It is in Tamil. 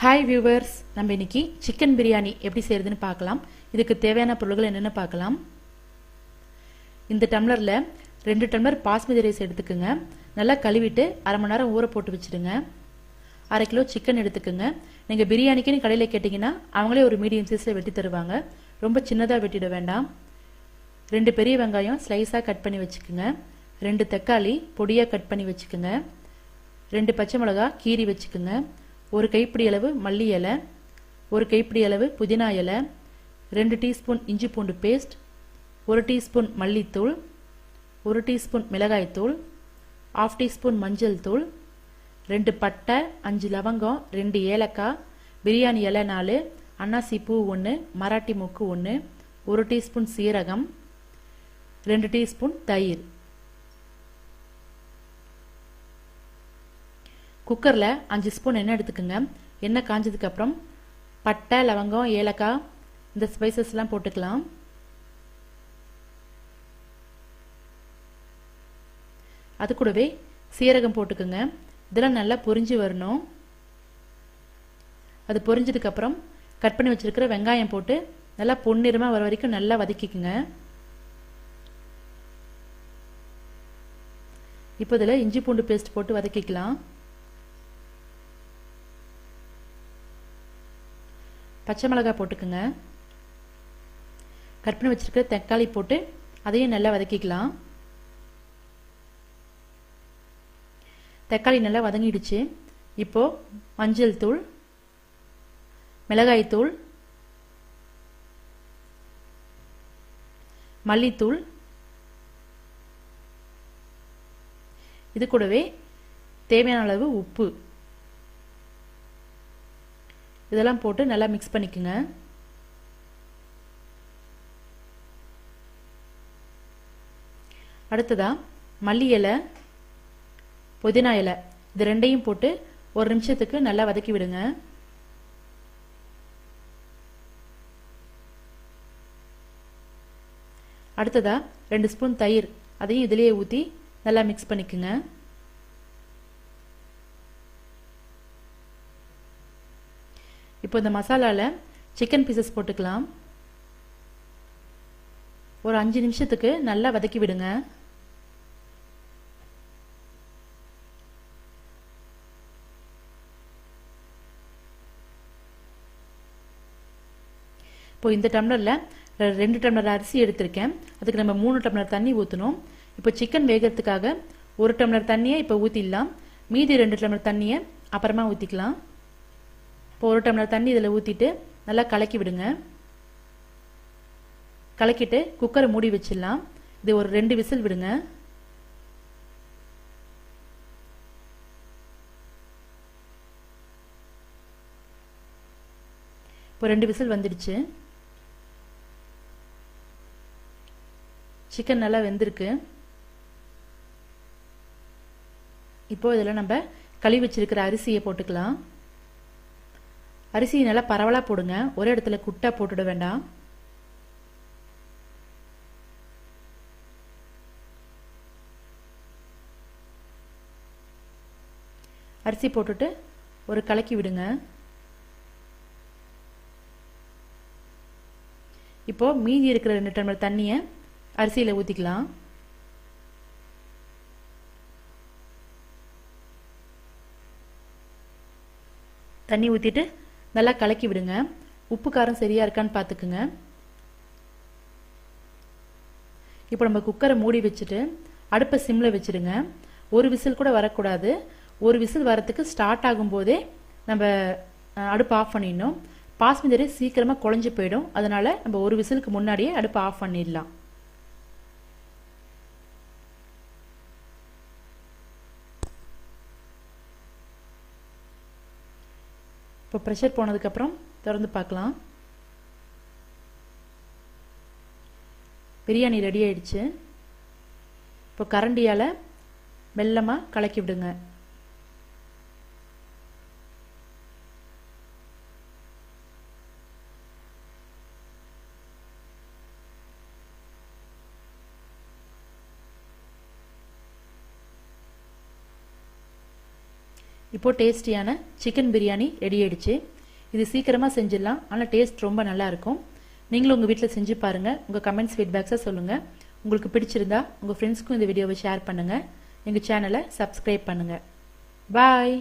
ஹாய் வியூவர்ஸ், நம்ம இன்னைக்கு சிக்கன் பிரியாணி எப்படி செய்யறதுன்னு பார்க்கலாம். இதுக்கு தேவையான பொருட்கள் என்னென்னு பார்க்கலாம். இந்த டம்ளரில் 2 டம்ளர் பாஸ்மதி ரைஸ் எடுத்துக்கோங்க. நல்லா கழுவிட்டு அரை மணி நேரம் ஊற போட்டு வச்சுடுங்க. 1/2 கிலோ சிக்கன் எடுத்துக்கோங்க. நீங்கள் பிரியாணிக்குன்னு கடையில் கேட்டிங்கன்னா அவங்களே ஒரு மீடியம் சைஸில் வெட்டி தருவாங்க. ரொம்ப சின்னதாக வெட்டிட வேண்டாம். 2 பெரிய வெங்காயம் ஸ்லைஸாக கட் பண்ணி வச்சுக்கோங்க. 2 தக்காளி பொடியாக கட் பண்ணி வச்சுக்கோங்க. 2 பச்சை மிளகா கீரி வச்சுக்கோங்க. 1 கைப்பிடி அளவு மல்லி இலை, 1 கைப்பிடி அளவு புதினா இலை, 2 டீஸ்பூன் இஞ்சி பூண்டு பேஸ்ட், 1 டீஸ்பூன் மல்லித்தூள், 1 டீஸ்பூன் மிளகாய்த்தூள், 1/2 டீஸ்பூன் மஞ்சள் தூள், 2 பட்டை, 5 லவங்கம், 2 ஏலக்காய், பிரியாணி இலை 4, அன்னாசி பூ 1, மராட்டி மொக்கு 1, 1 டீஸ்பூன் சீரகம், 2 டீஸ்பூன் தயிர். குக்கரில் 5 ஸ்பூன் எண்ணெய் எடுத்துக்கோங்க. எண்ணெய் காஞ்சதுக்கு அப்புறம் பட்டை, லவங்கம், ஏலக்காய் இந்த ஸ்பைசஸ்லாம் போட்டுக்கலாம். அது கூடவே சீரகம் போட்டுக்கோங்க. இதெல்லாம் நல்லா பொரிஞ்சு வரணும். அது பொரிஞ்சதுக்கு அப்புறம் கட் பண்ணி வச்சிருக்கிற வெங்காயம் போட்டு நல்லா பொன்னிறமாக வர வரைக்கும் நல்லா வதக்கிக்குங்க. இப்போ இதில் இஞ்சி பூண்டு பேஸ்ட் போட்டு வதக்கிக்கலாம். பச்சை மிளகாய் போட்டுக்குங்க. கட் பண்ணி வச்சிருக்கிற தக்காளி போட்டு அதையும் நல்லா வதக்கிக்கலாம். தக்காளி நல்லா வதங்கிடுச்சு. இப்போ மஞ்சள் தூள், மிளகாய் தூள், மல்லித்தூள், இது கூடவே தேவையான அளவு உப்பு இதெல்லாம் போட்டு நல்லா மிக்ஸ் பண்ணிக்கோங்க. அடுத்ததா மல்லி இலை, புதினா இலை இது ரெண்டையும் போட்டு 1 நிமிஷத்துக்கு நல்லா வதக்கி விடுங்க. அடுத்ததா 2 ஸ்பூன் தயிர் அதையும் இதிலேயே ஊற்றி நல்லா மிக்ஸ் பண்ணிக்கோங்க. இப்போ இந்த மசாலாவில் சிக்கன் பீசஸ் போட்டுக்கலாம். ஒரு 5 நிமிஷத்துக்கு நல்லா வதக்கி விடுங்க. இப்போ இந்த டம்ளரில் 2 டம்ளர் அரிசி எடுத்திருக்கேன். அதுக்கு நம்ம 3 டம்ளர் தண்ணி ஊற்றணும். இப்போ சிக்கன் வேகிறதுக்காக 1 டம்ளர் தண்ணியை இப்போ ஊற்றிடலாம். மீதி 2 டம்ளர் தண்ணியை அப்புறமா ஊற்றிக்கலாம். இப்போ 1 டம்ளர் தண்ணி இதில் ஊற்றிட்டு நல்லா கலக்கி விடுங்க. கலக்கிட்டு குக்கரை மூடி வச்சிடலாம். இது ஒரு 2 விசில் விடுங்க. இப்போ 2 விசில் வந்துடுச்சு. சிக்கன் நல்லா வெந்திருக்கு. இப்போ இதில் நம்ம கழுவி வச்சிருக்கிற அரிசியை போட்டுக்கலாம். அரிசியை நல்லா பரவலாக போடுங்க. ஒரே இடத்துல குட்டா போட்டுட வேண்டாம். அரிசி போட்டுட்டு ஒரு கலக்கி விடுங்க. இப்போ மீதி இருக்கிற 2 டம்ளர் தண்ணியை அரிசியில் ஊற்றிக்கலாம். தண்ணி ஊற்றிட்டு நல்லா கலக்கி விடுங்க. உப்பு காரம் சரியா இருக்கான்னு பார்த்துக்குங்க. இப்போ நம்ம குக்கரை மூடி வச்சுட்டு அடுப்பை சிம்மில் வச்சுடுங்க. ஒரு விசில் கூட வரக்கூடாது. ஒரு விசில் வரத்துக்கு ஸ்டார்ட் ஆகும்போதே நம்ம அடுப்பு ஆஃப் பண்ணிடணும். பாஸ்மதி ரைஸ் சீக்கிரமாக குழஞ்சி போயிடும். அதனால நம்ம ஒரு விசிலுக்கு முன்னாடியே அடுப்பை ஆஃப் பண்ணிடலாம். இப்போ ப்ரெஷர் போனதுக்கப்புறம் திறந்து பார்க்கலாம். பிரியாணி ரெடி ஆயிடுச்சு. இப்போ கரண்டியால் மெல்லமாக கலக்கி விடுங்க. இப்போ டேஸ்டியான சிக்கன் பிரியாணி ரெடி ஆயிடுச்சு. இது சீக்கிரமா செஞ்சிடலாம், ஆனால் டேஸ்ட் ரொம்ப நல்லா இருக்கும். நீங்களும் உங்கள் வீட்டில் செஞ்சு பாருங்கள். உங்கள் கமெண்ட்ஸ் ஃபீட்பேக்ஸை சொல்லுங்கள். உங்களுக்கு பிடிச்சிருந்தா உங்கள் ஃப்ரெண்ட்ஸ்க்கும் இந்த வீடியோவை ஷேர் பண்ணுங்கள். எங்கள் சேனலை சப்ஸ்கிரைப் பண்ணுங்கள். பாய்.